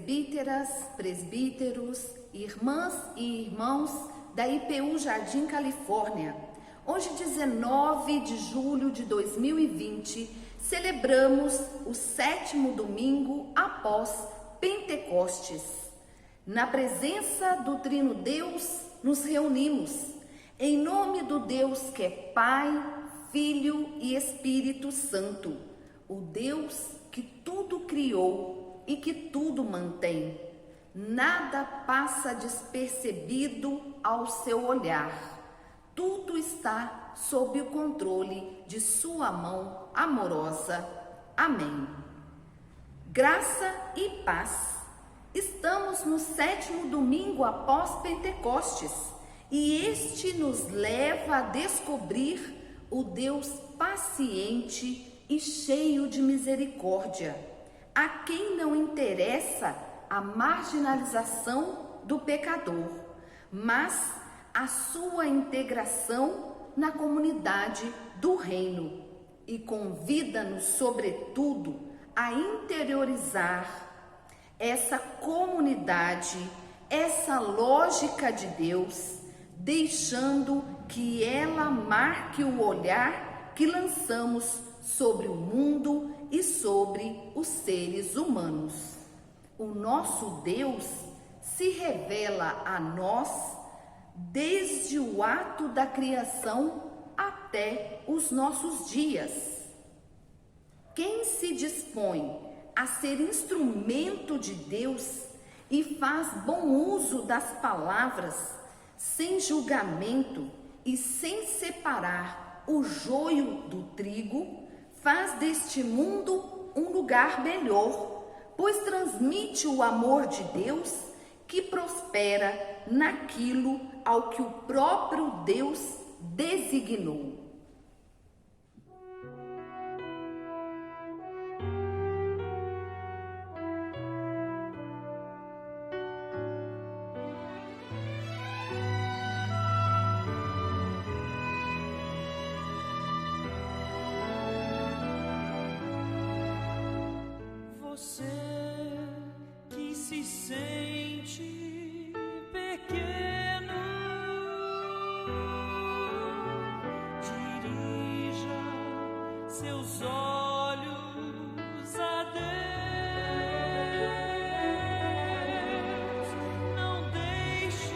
presbíteras, presbíteros, irmãs e irmãos da IPU Jardim Califórnia. Hoje, 19 de julho de 2020, celebramos o 7º domingo após Pentecostes. Na presença do Trino Deus, nos reunimos, em nome do Deus que é Pai, Filho e Espírito Santo, o Deus que tudo criou e que tudo mantém. Nada passa despercebido ao seu olhar. Tudo está sob o controle de sua mão amorosa. Amém. Graça e paz. Estamos no 7º domingo após Pentecostes e este nos leva a descobrir o Deus paciente e cheio de misericórdia, a quem não interessa a marginalização do pecador, mas a sua integração na comunidade do reino, e convida-nos, sobretudo, a interiorizar essa comunidade, essa lógica de Deus, deixando que ela marque o olhar que lançamos sobre o mundo e sobre os seres humanos. O nosso Deus se revela a nós desde o ato da criação até os nossos dias. Quem se dispõe a ser instrumento de Deus e faz bom uso das palavras, sem julgamento e sem separar o joio do trigo, faz deste mundo um lugar melhor, pois transmite o amor de Deus que prospera naquilo ao que o próprio Deus designou. Você que se sente pequeno, dirija seus olhos a Deus. Não deixe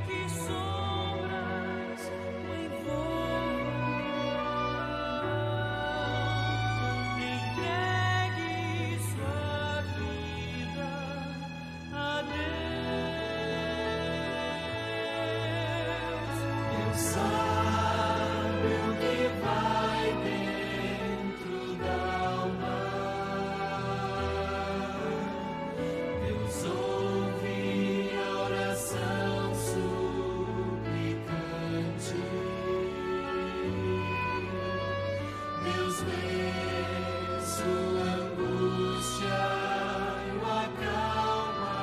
que sombras o envolvam. Entregue sua vida a Deus. Deus sabe o que vai dentro da alma. Deus ouve a oração suplicante. Deus vê sua angústia e o acalma.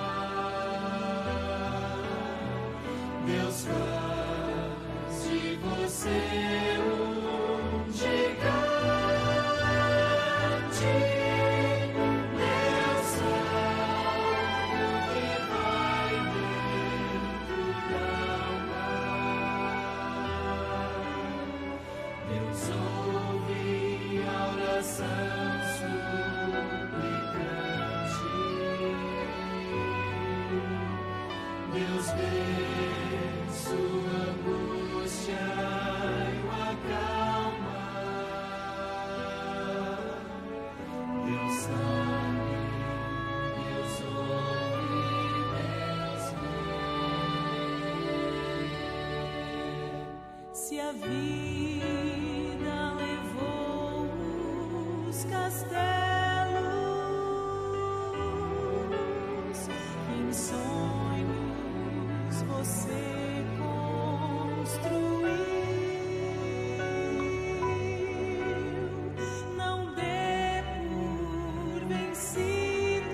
Deus faz de você um gigante. Deus sabe o que vai dentro da alma. Deus ouve a oração suplicante. Deus vê sua angústia e o acalma. Deus sabe, Deus ouve, Deus vê. Se a vida levou os castelos, em sonhos você construiu, não dê por vencidos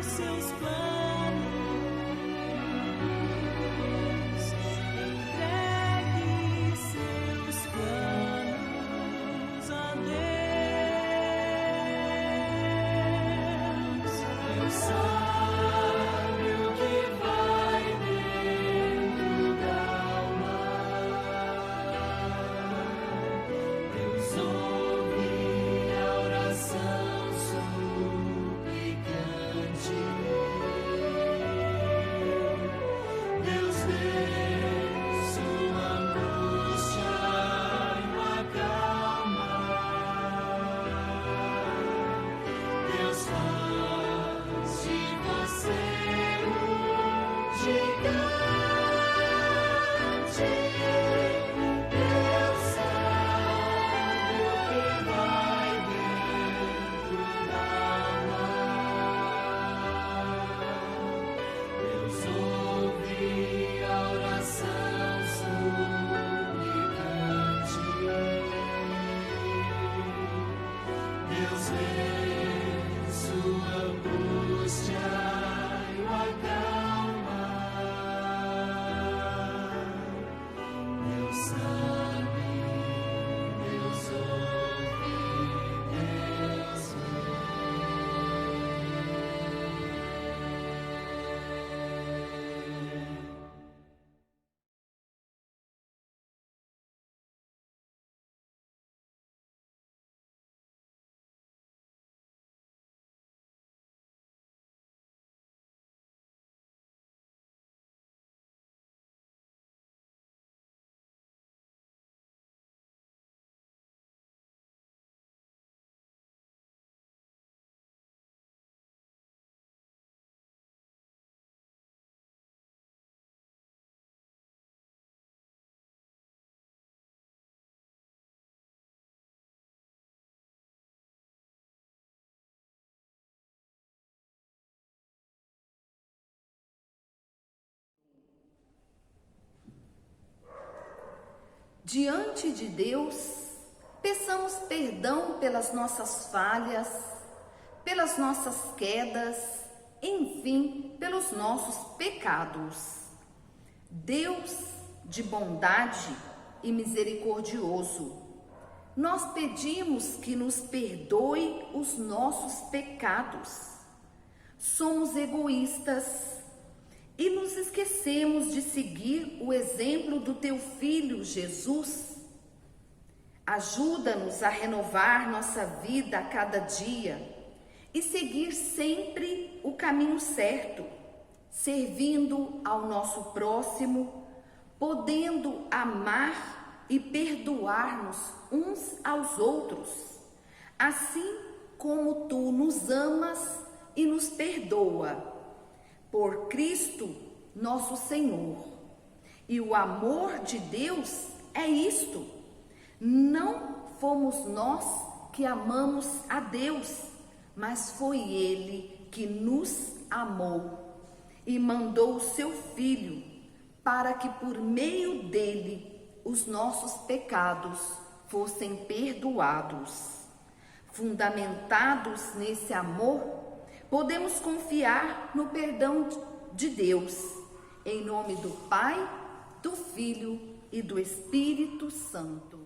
seus planos. Entregue seus planos a Deus. Deus sabe. Diante de Deus, peçamos perdão pelas nossas falhas, pelas nossas quedas, enfim, pelos nossos pecados. Deus de bondade e misericordioso, nós pedimos que nos perdoe os nossos pecados. Somos egoístas e nos esquecemos de seguir o exemplo do teu Filho Jesus. Ajuda-nos a renovar nossa vida a cada dia e seguir sempre o caminho certo, servindo ao nosso próximo, podendo amar e perdoar-nos uns aos outros, assim como tu nos amas e nos perdoa, por Cristo nosso Senhor. E o amor de Deus é isto: não fomos nós que amamos a Deus, mas foi Ele que nos amou e mandou o seu Filho para que por meio dele os nossos pecados fossem perdoados. Fundamentados nesse amor, podemos confiar no perdão de Deus, em nome do Pai, do Filho e do Espírito Santo.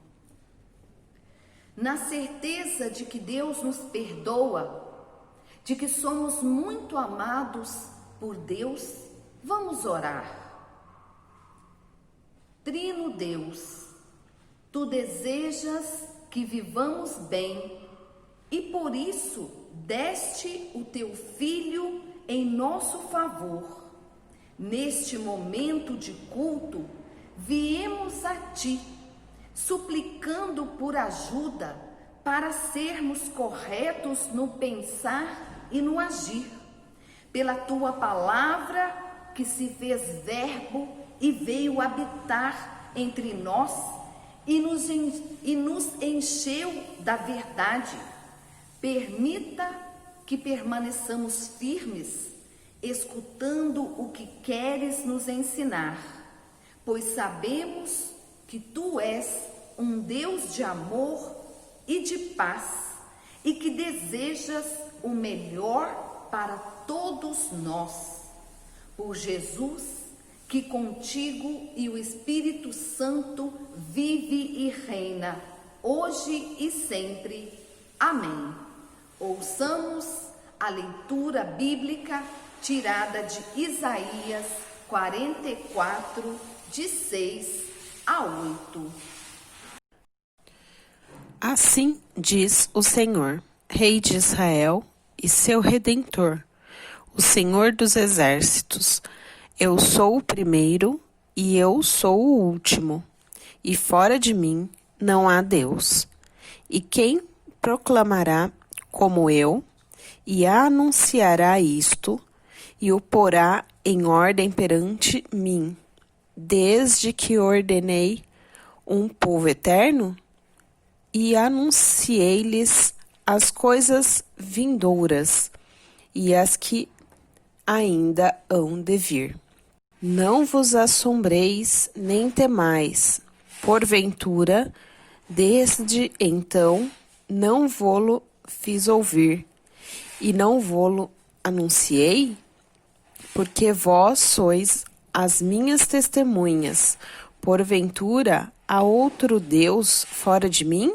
Na certeza de que Deus nos perdoa, de que somos muito amados por Deus, vamos orar. Trino Deus, tu desejas que vivamos bem e por isso deste o teu Filho em nosso favor. Neste momento de culto, viemos a ti, suplicando por ajuda para sermos corretos no pensar e no agir. Pela tua palavra que se fez verbo e veio habitar entre nós e nos encheu da verdade. Permita que permaneçamos firmes, escutando o que queres nos ensinar, pois sabemos que tu és um Deus de amor e de paz e que desejas o melhor para todos nós. Por Jesus, que contigo e o Espírito Santo vive e reina, hoje e sempre. Amém. Ouçamos a leitura bíblica tirada de Isaías 44, de 6 a 8. Assim diz o Senhor, Rei de Israel e seu Redentor, o Senhor dos Exércitos: eu sou o primeiro e eu sou o último, e fora de mim não há Deus. E quem proclamará como eu, e anunciará isto, e o porá em ordem perante mim, desde que ordenei um povo eterno, e anunciei-lhes as coisas vindouras, e as que ainda hão de vir. Não vos assombreis, nem temais, porventura, desde então não vô-lo fiz ouvir, e não vô-lo anunciei? Porque vós sois as minhas testemunhas. Porventura, há outro Deus fora de mim?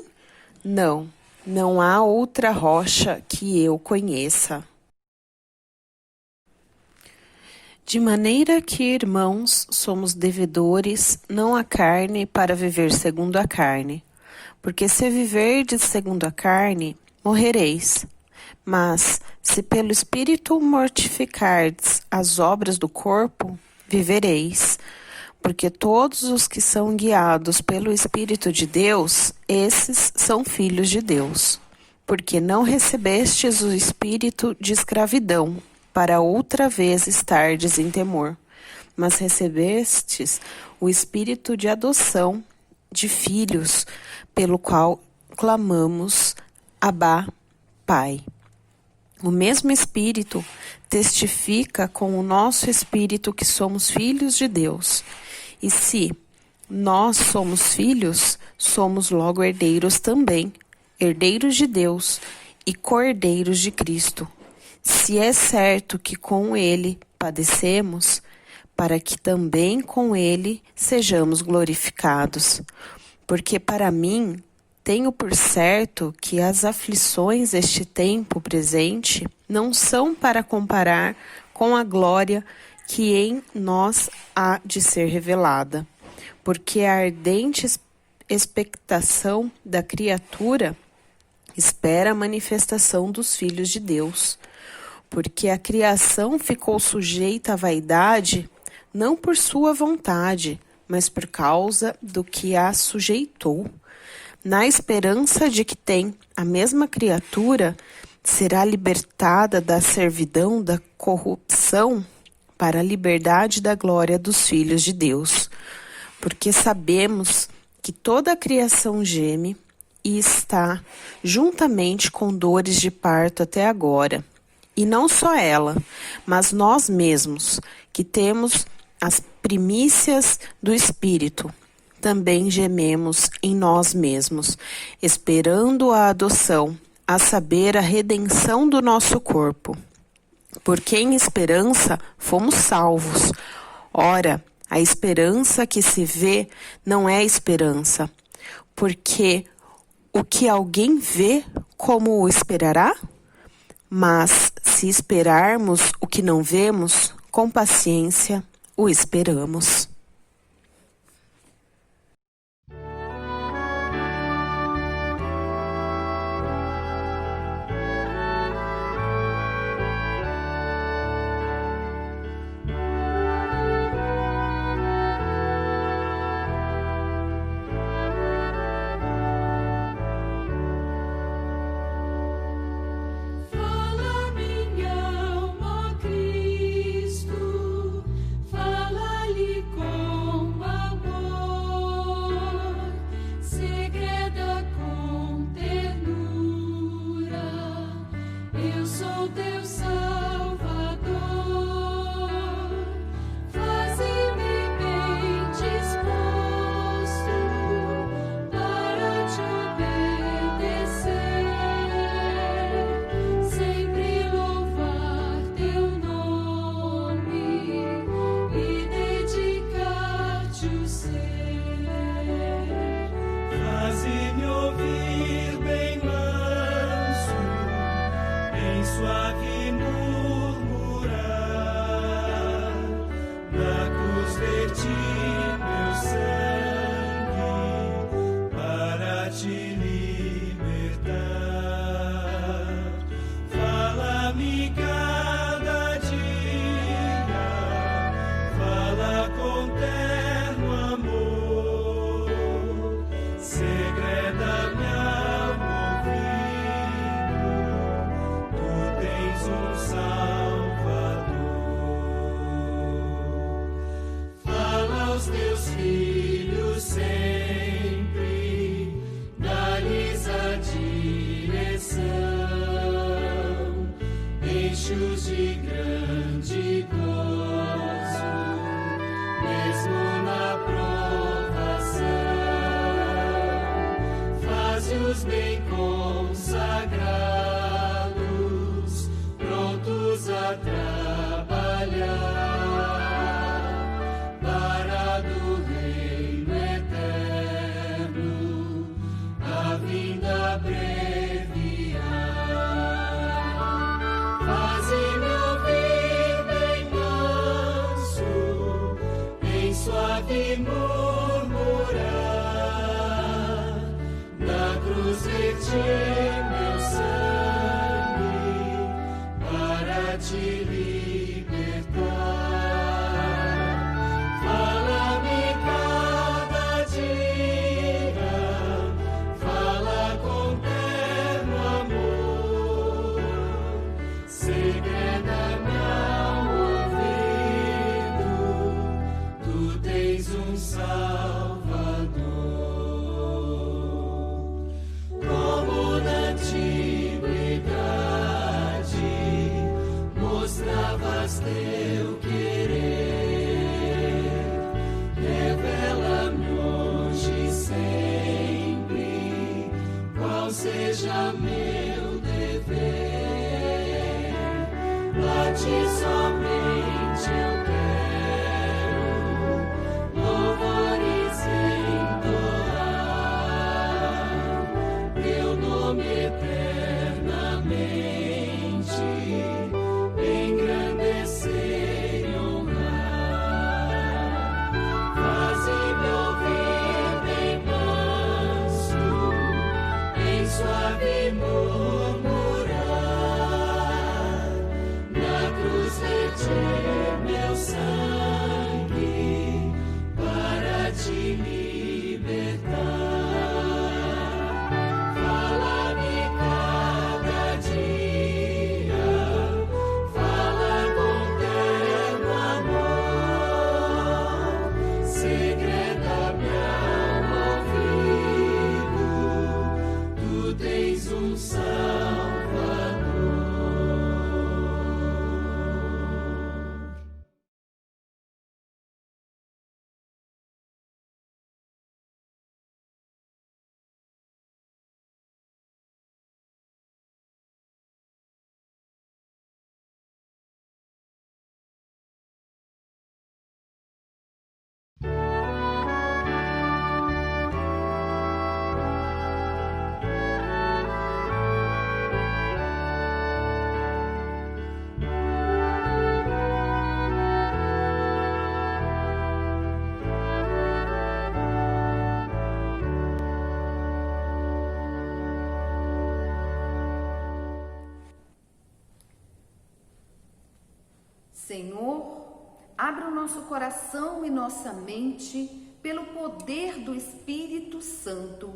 Não, não há outra rocha que eu conheça. De maneira que, irmãos, somos devedores, não à carne, para viver segundo a carne. Porque se viverdes segundo a carne, morrereis. Mas, se pelo Espírito mortificardes as obras do corpo, vivereis. Porque todos os que são guiados pelo Espírito de Deus, esses são filhos de Deus. Porque não recebestes o espírito de escravidão, para outra vez estardes em temor, mas recebestes o espírito de adoção de filhos, pelo qual clamamos: Abá, Pai. O mesmo Espírito testifica com o nosso espírito que somos filhos de Deus. E se nós somos filhos, somos logo herdeiros também, herdeiros de Deus e co-herdeiros de Cristo. Se é certo que com ele padecemos, para que também com ele sejamos glorificados. Porque para mim, tenho por certo que as aflições deste tempo presente não são para comparar com a glória que em nós há de ser revelada. Porque a ardente expectação da criatura espera a manifestação dos filhos de Deus. Porque a criação ficou sujeita à vaidade, não por sua vontade, mas por causa do que a sujeitou, na esperança de que a mesma criatura será libertada da servidão da corrupção para a liberdade da glória dos filhos de Deus. Porque sabemos que toda a criação geme e está juntamente com dores de parto até agora. E não só ela, mas nós mesmos, que temos as primícias do Espírito, também gememos em nós mesmos, esperando a adoção, a saber, a redenção do nosso corpo. Porque em esperança fomos salvos. Ora, a esperança que se vê não é esperança, porque o que alguém vê, como o esperará? Mas se esperarmos o que não vemos, com paciência o esperamos. Fala minha alma, Cristo, fala-lhe com amor, segreda com ternura, eu sou teu Salvador. Faze-me bem disposto para te obedecer, sempre louvar teu nome e dedicar-te o ser. Faze-me ouvir bem manso, em suave murmurar, na cruz verti meu sangue para te libertar. Fala-me cada dia, fala com terno amor, segreda-me ao ouvido, tu tens um Salvador. Fala aos teus filhos sempre, dá-lhes a direção, enche-os de grande gozo, mesmo na provação. Faze-os bem consagrados, prontos a trabalhar para do reino eterno a vinda abreviar. Faze-me ouvir bem manso, em suave murmurar, na cruz verti meu sangue para te libertar. Fala-me cada dia, fala com terno amor, segreda-me ao ouvido, tu tens um Salvador. Como na antiguidade mostravas teu querer, revela-me Senhor, abre o nosso coração e nossa mente pelo poder do Espírito Santo,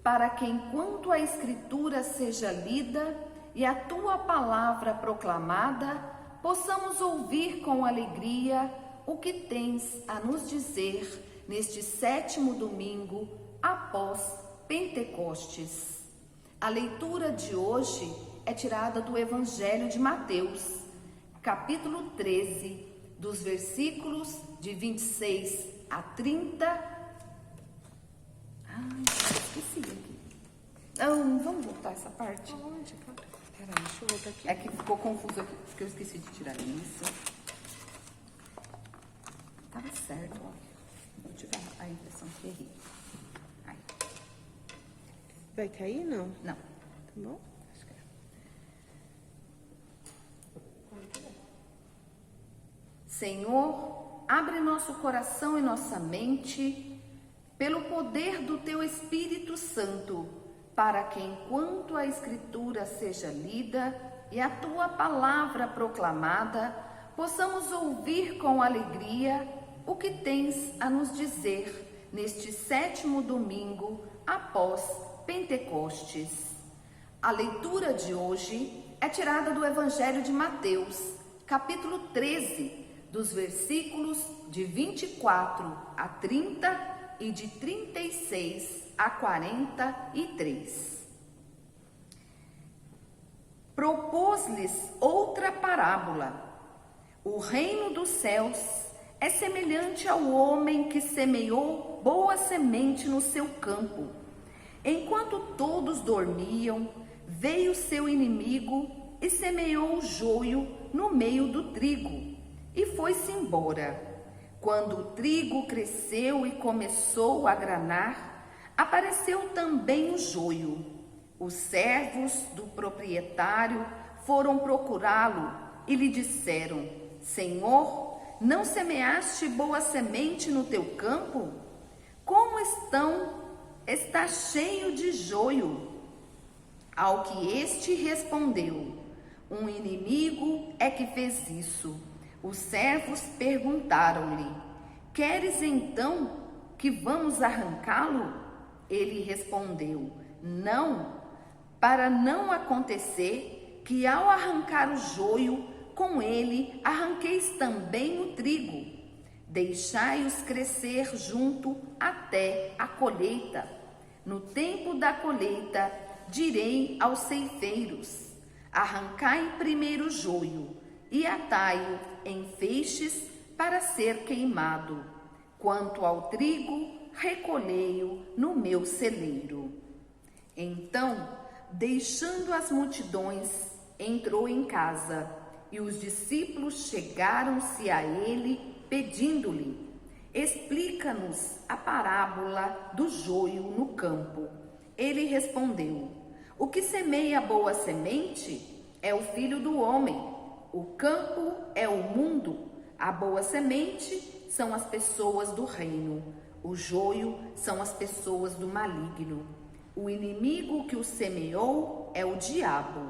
para que enquanto a Escritura seja lida e a Tua palavra proclamada, possamos ouvir com alegria o que tens a nos dizer neste 7º domingo após Pentecostes. A leitura de hoje é tirada do Evangelho de Mateus, capítulo 13, dos versículos de 26 a 30. Esqueci aqui. Não, vamos voltar essa parte? Peraí, deixa eu voltar aqui. É que ficou confuso aqui, porque eu esqueci de tirar isso. Tava certo, ó. Eu tive a impressão que errei. Ai, Vai cair, não? não. Tá bom? Acho que é. Senhor, abre nosso coração e nossa mente pelo poder do Teu Espírito Santo, para que enquanto a Escritura seja lida e a Tua palavra proclamada, possamos ouvir com alegria o que tens a nos dizer neste 7º domingo após Pentecostes. A leitura de hoje é tirada do Evangelho de Mateus, capítulo 13, dos versículos de 24 a 30 e de 36 a 43. Propôs-lhes outra parábola. O reino dos céus é semelhante ao homem que semeou boa semente no seu campo. Enquanto todos dormiam, veio seu inimigo e semeou o joio no meio do trigo, e foi-se embora. Quando o trigo cresceu e começou a granar, apareceu também o joio. Os servos do proprietário foram procurá-lo e lhe disseram: Senhor, não semeaste boa semente no teu campo? Como está cheio de joio. Ao que este respondeu: um inimigo é que fez isso. Os servos perguntaram-lhe: queres então que vamos arrancá-lo? Ele respondeu: não, para não acontecer que ao arrancar o joio, com ele arranqueis também o trigo. Deixai-os crescer junto até a colheita. No tempo da colheita, direi aos ceifeiros: arrancai primeiro o joio e atai-o em feixes para ser queimado. Quanto ao trigo, recolhei-o no meu celeiro. Então, deixando as multidões, entrou em casa, e os discípulos chegaram-se a ele, pedindo-lhe: explica-nos a parábola do joio no campo. Ele respondeu: o que semeia a boa semente é o Filho do Homem. O campo é o mundo. A boa semente são as pessoas do reino. O joio são as pessoas do maligno. O inimigo que o semeou é o diabo.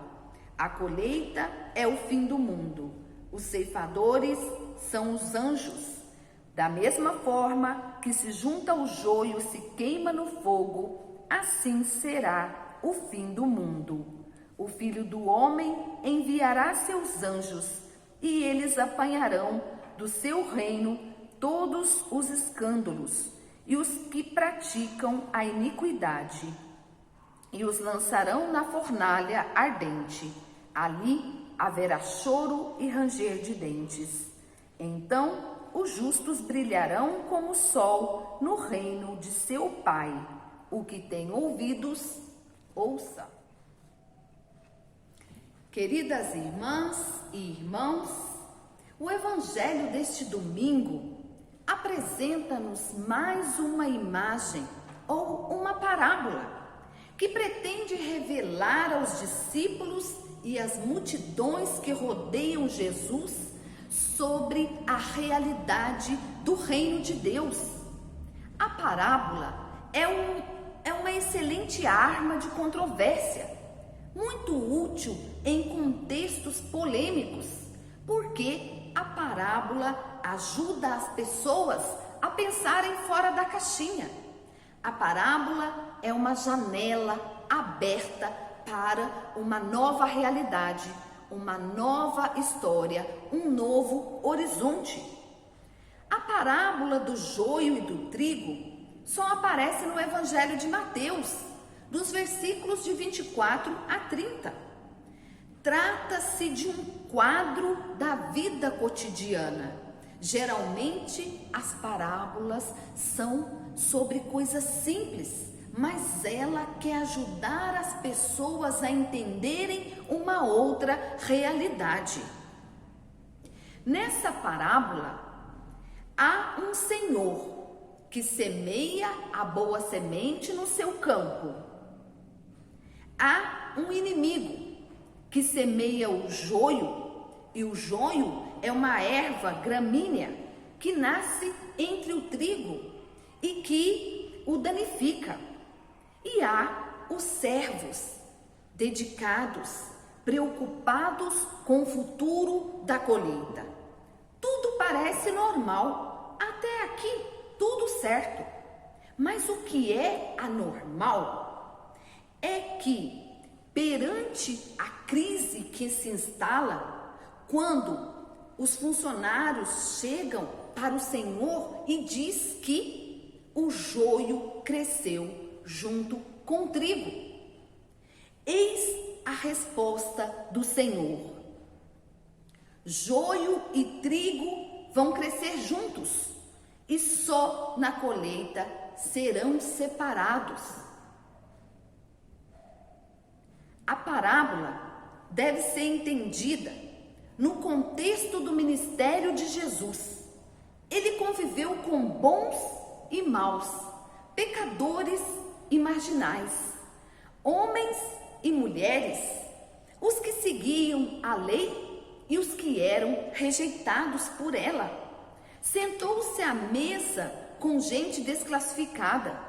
A colheita é o fim do mundo. Os ceifadores são os anjos. Da mesma forma que se junta o joio e se queima no fogo, assim será o fim do mundo. O Filho do Homem enviará seus anjos, e eles apanharão do seu reino todos os escândalos e os que praticam a iniquidade, e os lançarão na fornalha ardente. Ali haverá choro e ranger de dentes. Então os justos brilharão como o sol no reino de seu Pai. O que tem ouvidos, ouça. Queridas irmãs e irmãos, o Evangelho deste domingo apresenta-nos mais uma imagem ou uma parábola que pretende revelar aos discípulos e às multidões que rodeiam Jesus sobre a realidade do reino de Deus. A parábola é uma excelente arma de controvérsia, muito útil em contextos polêmicos, porque a parábola ajuda as pessoas a pensarem fora da caixinha. A parábola é uma janela aberta para uma nova realidade, uma nova história, um novo horizonte. A parábola do joio e do trigo só aparece no Evangelho de Mateus, dos versículos de 24 a 30. Trata-se de um quadro da vida cotidiana. Geralmente, as parábolas são sobre coisas simples, mas ela quer ajudar as pessoas a entenderem uma outra realidade. Nessa parábola, há um senhor que semeia a boa semente no seu campo. Há um inimigo que semeia o joio, e o joio é uma erva gramínea que nasce entre o trigo e que o danifica. E há os servos dedicados, preocupados com o futuro da colheita. Tudo parece normal, até aqui tudo certo. Mas o que é anormal é que, perante a crise que se instala, quando os funcionários chegam para o Senhor e diz que o joio cresceu junto com o trigo. Eis a resposta do Senhor: joio e trigo vão crescer juntos, e só na colheita serão separados. A parábola deve ser entendida no contexto do ministério de Jesus. Ele conviveu com bons e maus, pecadores e marginais, homens e mulheres, os que seguiam a lei e os que eram rejeitados por ela. Sentou-se à mesa com gente desclassificada,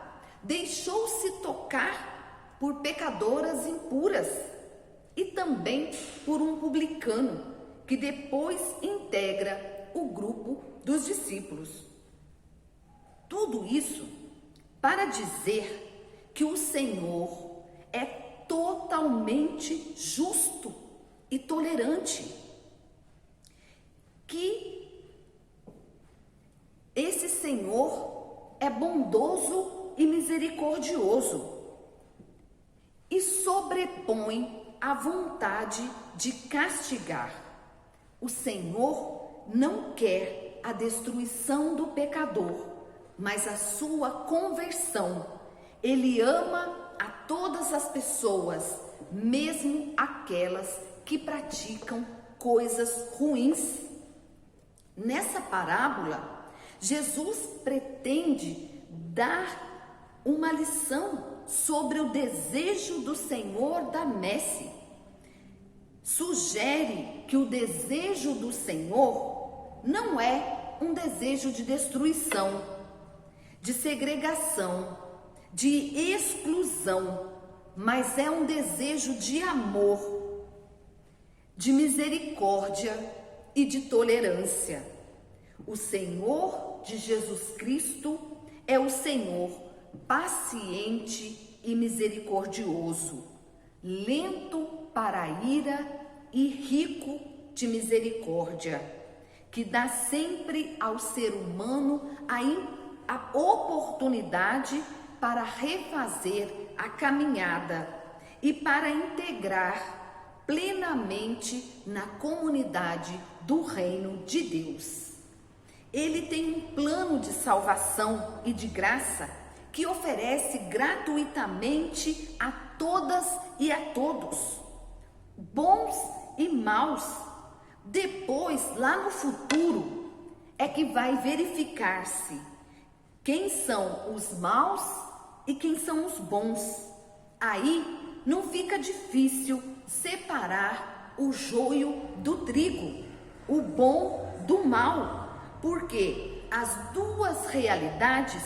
deixou-se tocar por pecadoras impuras e também por um publicano que depois integra o grupo dos discípulos. Tudo isso para dizer que o Senhor é totalmente justo e tolerante, que esse Senhor é bondoso e misericordioso e sobrepõe a vontade de castigar. O Senhor não quer a destruição do pecador, mas a sua conversão. Ele ama a todas as pessoas, mesmo aquelas que praticam coisas ruins. Nessa parábola, Jesus pretende dar uma lição sobre o desejo do Senhor da messe. Sugere que o desejo do Senhor não é um desejo de destruição, de segregação, de exclusão, mas é um desejo de amor, de misericórdia e de tolerância. O Senhor de Jesus Cristo é o Senhor paciente e misericordioso, lento para a ira e rico de misericórdia, que dá sempre ao ser humano a oportunidade para refazer a caminhada e para integrar plenamente na comunidade do reino de Deus. Ele tem um plano de salvação e de graça que oferece gratuitamente a todas e a todos, bons e maus. Depois, lá no futuro, é que vai verificar-se quem são os maus e quem são os bons. Aí não fica difícil separar o joio do trigo, o bom do mal, porque as duas realidades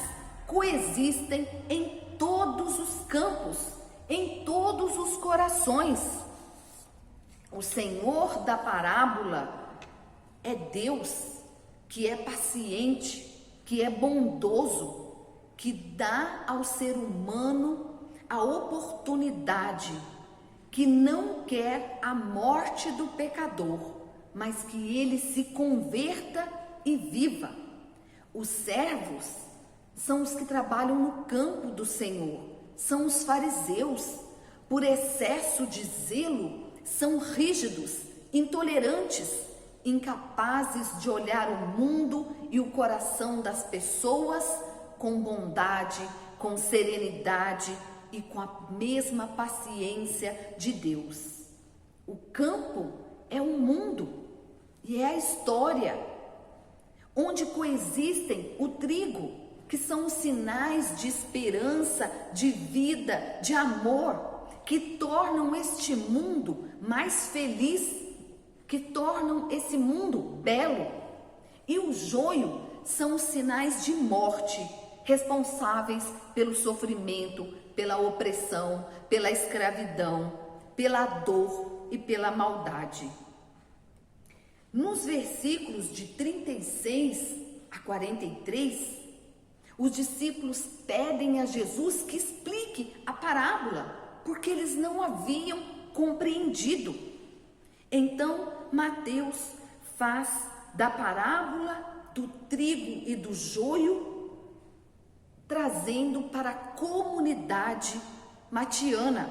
coexistem em todos os campos, em todos os corações. O Senhor da parábola É Deus que é paciente, que é bondoso, que dá ao ser humano a oportunidade, que não quer a morte do pecador, mas que ele se converta e viva. Os servos são os que trabalham no campo do Senhor, são os fariseus. Por excesso de zelo, são rígidos, intolerantes, incapazes de olhar o mundo e o coração das pessoas com bondade, com serenidade e com a mesma paciência de Deus. O campo é o mundo e é a história, onde coexistem o trigo, que são os sinais de esperança, de vida, de amor, que tornam este mundo mais feliz, que tornam esse mundo belo. E o joio são os sinais de morte, responsáveis pelo sofrimento, pela opressão, pela escravidão, pela dor e pela maldade. Nos versículos de 36 a 43, os discípulos pedem a Jesus que explique a parábola, porque eles não haviam compreendido. Então, Mateus faz da parábola do trigo e do joio, trazendo para a comunidade matiana.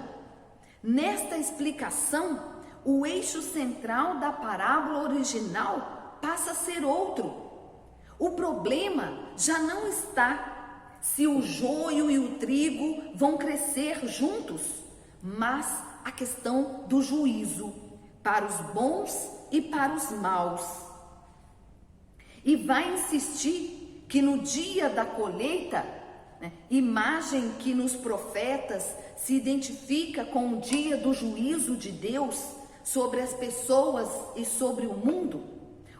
Nesta explicação, o eixo central da parábola original passa a ser outro. O problema já não está se o joio e o trigo vão crescer juntos, mas a questão do juízo para os bons e para os maus. E vai insistir que no dia da colheita, imagem que nos profetas se identifica com o dia do juízo de Deus sobre as pessoas e sobre o mundo,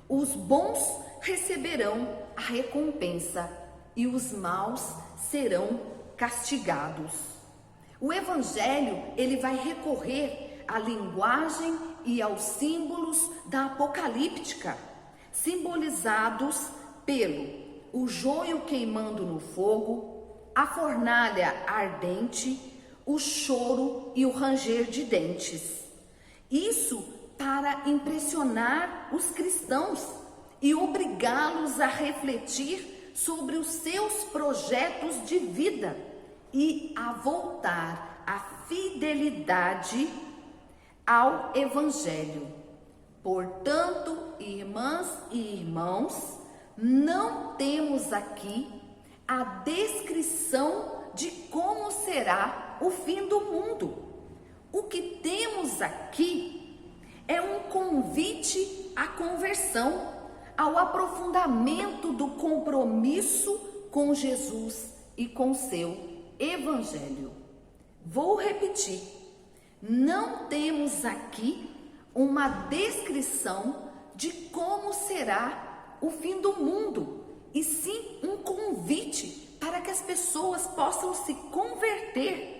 os bons receberão a recompensa e os maus serão castigados. O Evangelho, ele vai recorrer à linguagem e aos símbolos da apocalíptica, simbolizados pelo o joio queimando no fogo, a fornalha ardente, o choro e o ranger de dentes. Isso para impressionar os cristãos e obrigá-los a refletir sobre os seus projetos de vida e a voltar à fidelidade ao Evangelho. Portanto, irmãs e irmãos, não temos aqui a descrição de como será o fim do mundo. O que temos aqui é um convite à conversão, ao aprofundamento do compromisso com Jesus e com seu Evangelho. Vou repetir, não temos aqui uma descrição de como será o fim do mundo, e sim um convite para que as pessoas possam se converter,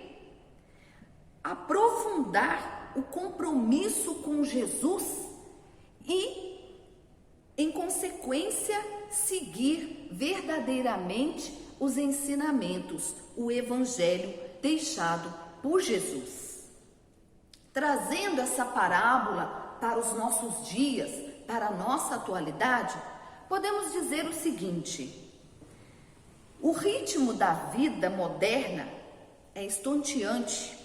aprofundar o compromisso com Jesus e, em consequência, seguir verdadeiramente os ensinamentos, o Evangelho deixado por Jesus. Trazendo essa parábola para os nossos dias, para a nossa atualidade, podemos dizer o seguinte: o ritmo da vida moderna é estonteante.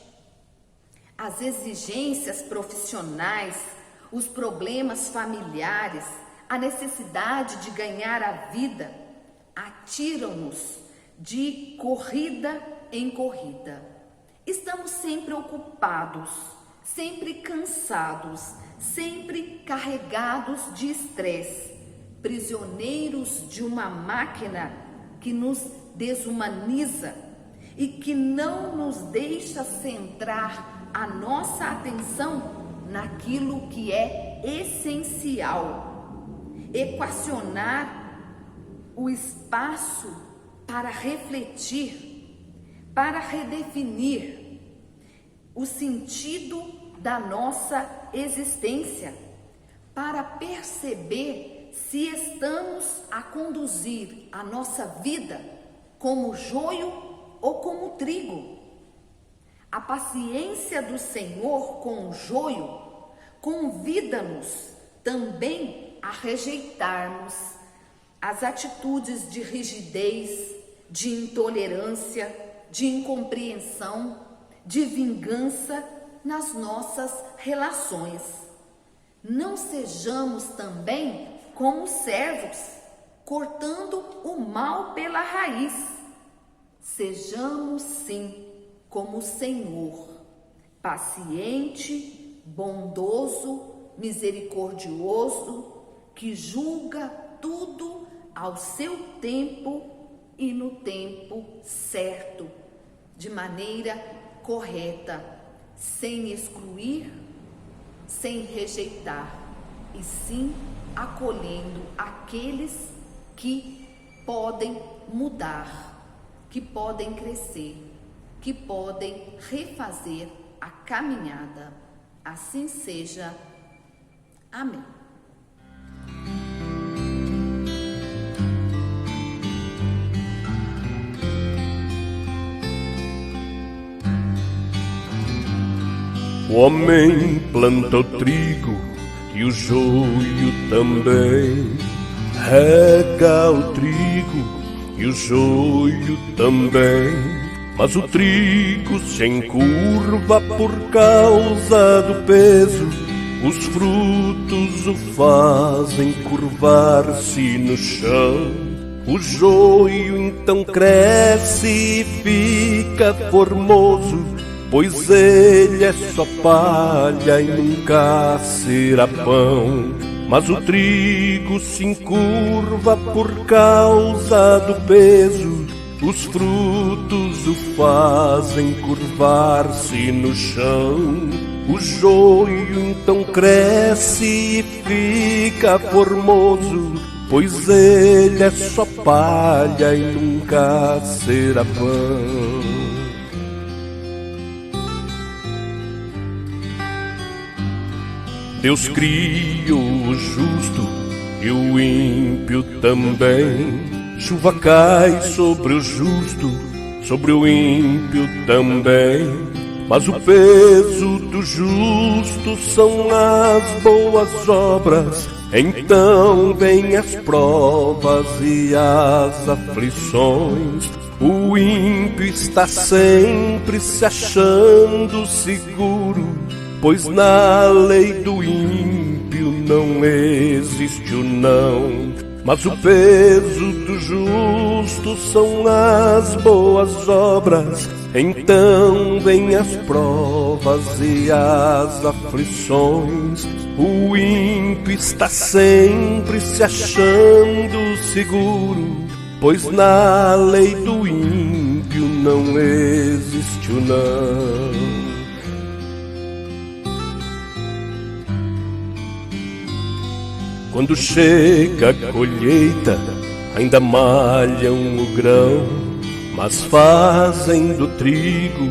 As exigências profissionais, os problemas familiares, a necessidade de ganhar a vida atiram-nos de corrida em corrida. Estamos sempre ocupados, sempre cansados, sempre carregados de estresse, prisioneiros de uma máquina que nos desumaniza e que não nos deixa centrar a nossa atenção naquilo que é essencial, equacionar o espaço para refletir, para redefinir o sentido da nossa existência, para perceber se estamos a conduzir a nossa vida como joio ou como trigo. A paciência do Senhor com o joio convida-nos também a rejeitarmos as atitudes de rigidez, de intolerância, de incompreensão, de vingança nas nossas relações. Não sejamos também como servos, cortando o mal pela raiz. Sejamos, sim, como o Senhor, paciente, bondoso, misericordioso, que julga tudo ao seu tempo e no tempo certo, de maneira correta, sem excluir, sem rejeitar, e sim acolhendo aqueles que podem mudar, que podem crescer, que podem refazer a caminhada. Assim seja. Amém. O homem planta o trigo e o joio também, rega o trigo e o joio também, mas o trigo se encurva por causa do peso, os frutos o fazem curvar-se no chão. O joio então cresce e fica formoso, pois ele é só palha e nunca será pão. Mas o trigo se encurva por causa do peso, os frutos o fazem curvar-se no chão. O joio então cresce e fica formoso, pois ele é só palha e nunca será pão. Deus criou o justo e o ímpio também. Chuva cai sobre o justo, sobre o ímpio também. Mas o peso do justo são as boas obras. Então vêm as provas e as aflições. O ímpio está sempre se achando seguro, pois na lei do ímpio não existe o não. Mas o peso do justo são as boas obras. Então vêm as provas e as aflições. O ímpio está sempre se achando seguro, pois na lei do ímpio não existe o não. Quando chega a colheita, ainda malham o grão, mas fazem do trigo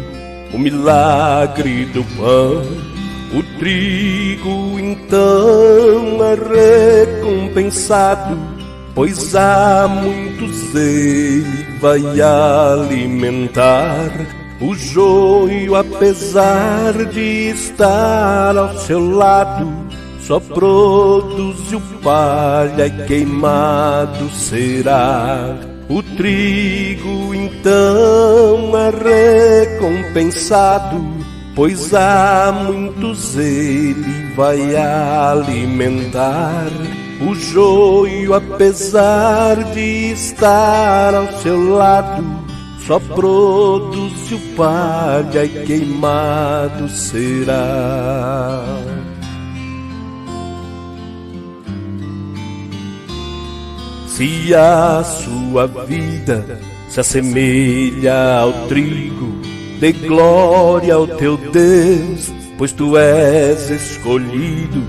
o milagre do pão. O trigo então é recompensado, pois há muitos ele vai alimentar. O joio, apesar de estar ao seu lado, só produz o palha e queimado será. O trigo então é recompensado, pois há muitos ele vai alimentar. O joio, apesar de estar ao seu lado, só produz o palha e queimado será. Se a sua vida se assemelha ao trigo, dê glória ao teu Deus, pois tu és escolhido.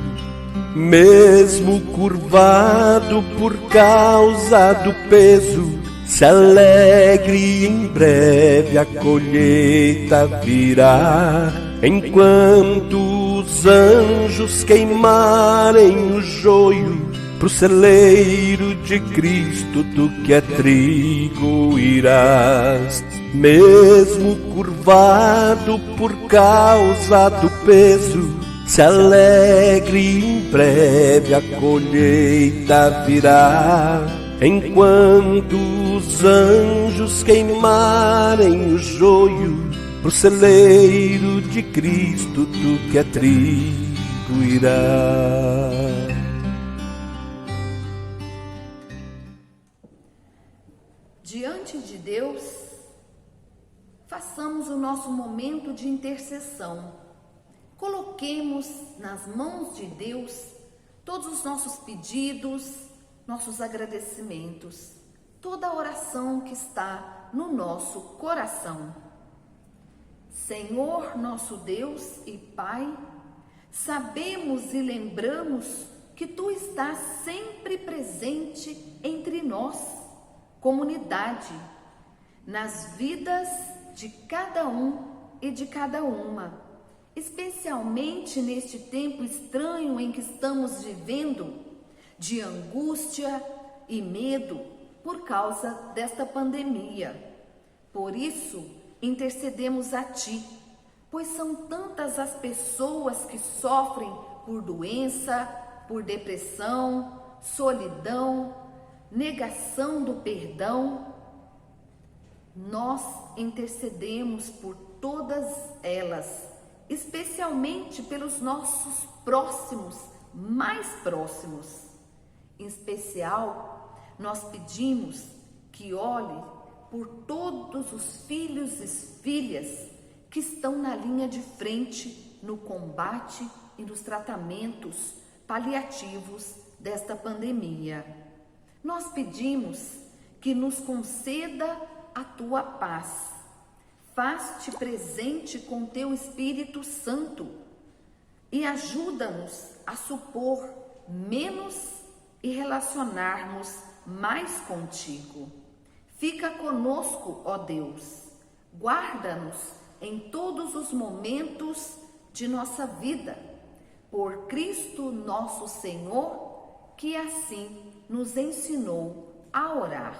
Mesmo curvado por causa do peso, se alegre, em breve a colheita virá. Enquanto os anjos queimarem o joio, pro celeiro de Cristo, tu que é trigo irás. Mesmo curvado por causa do peso, se alegre, em breve a colheita virá. Enquanto os anjos queimarem o joio, pro celeiro de Cristo, tu que é trigo irás. Diante de Deus, façamos o nosso momento de intercessão. Coloquemos nas mãos de Deus todos os nossos pedidos, nossos agradecimentos, toda a oração que está no nosso coração. Senhor, nosso Deus e Pai, sabemos e lembramos que Tu estás sempre presente entre nós, comunidade, nas vidas de cada um e de cada uma, especialmente neste tempo estranho em que estamos vivendo, de angústia e medo por causa desta pandemia. Por isso, intercedemos a Ti, pois são tantas as pessoas que sofrem por doença, por depressão, solidão, negação do perdão. Nós intercedemos por todas elas, especialmente pelos nossos próximos, mais próximos. Em especial, nós pedimos que olhe por todos os filhos e filhas que estão na linha de frente no combate e nos tratamentos paliativos desta pandemia. Nós pedimos que nos conceda a Tua paz. Faz-te presente com Teu Espírito Santo e ajuda-nos a supor menos e relacionarmos mais contigo. Fica conosco, ó Deus. Guarda-nos em todos os momentos de nossa vida. Por Cristo nosso Senhor, que assim nos ensinou a orar.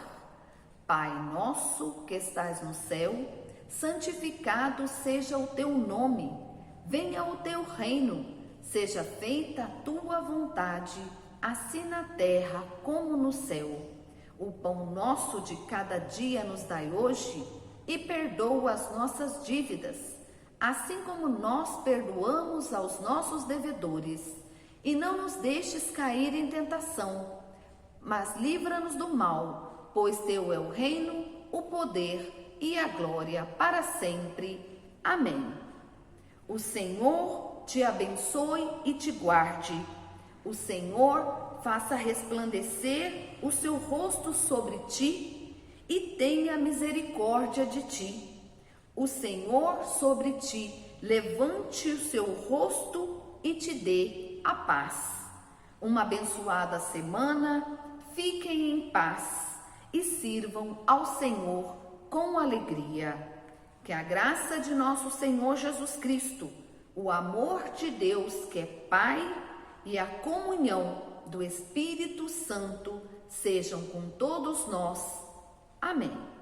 Pai nosso que estás no céu, santificado seja o Teu nome. Venha o Teu reino. Seja feita a Tua vontade, assim na terra como no céu. O pão nosso de cada dia nos dai hoje, e perdoa as nossas dívidas, assim como nós perdoamos aos nossos devedores. E não nos deixes cair em tentação, mas livra-nos do mal, pois Teu é o reino, o poder e a glória para sempre. Amém. O Senhor te abençoe e te guarde. O Senhor faça resplandecer o seu rosto sobre ti e tenha misericórdia de ti. O Senhor sobre ti levante o seu rosto e te dê a paz. Uma abençoada semana, fiquem em paz e sirvam ao Senhor com alegria. Que a graça de nosso Senhor Jesus Cristo, o amor de Deus que é Pai e a comunhão do Espírito Santo sejam com todos nós. Amém.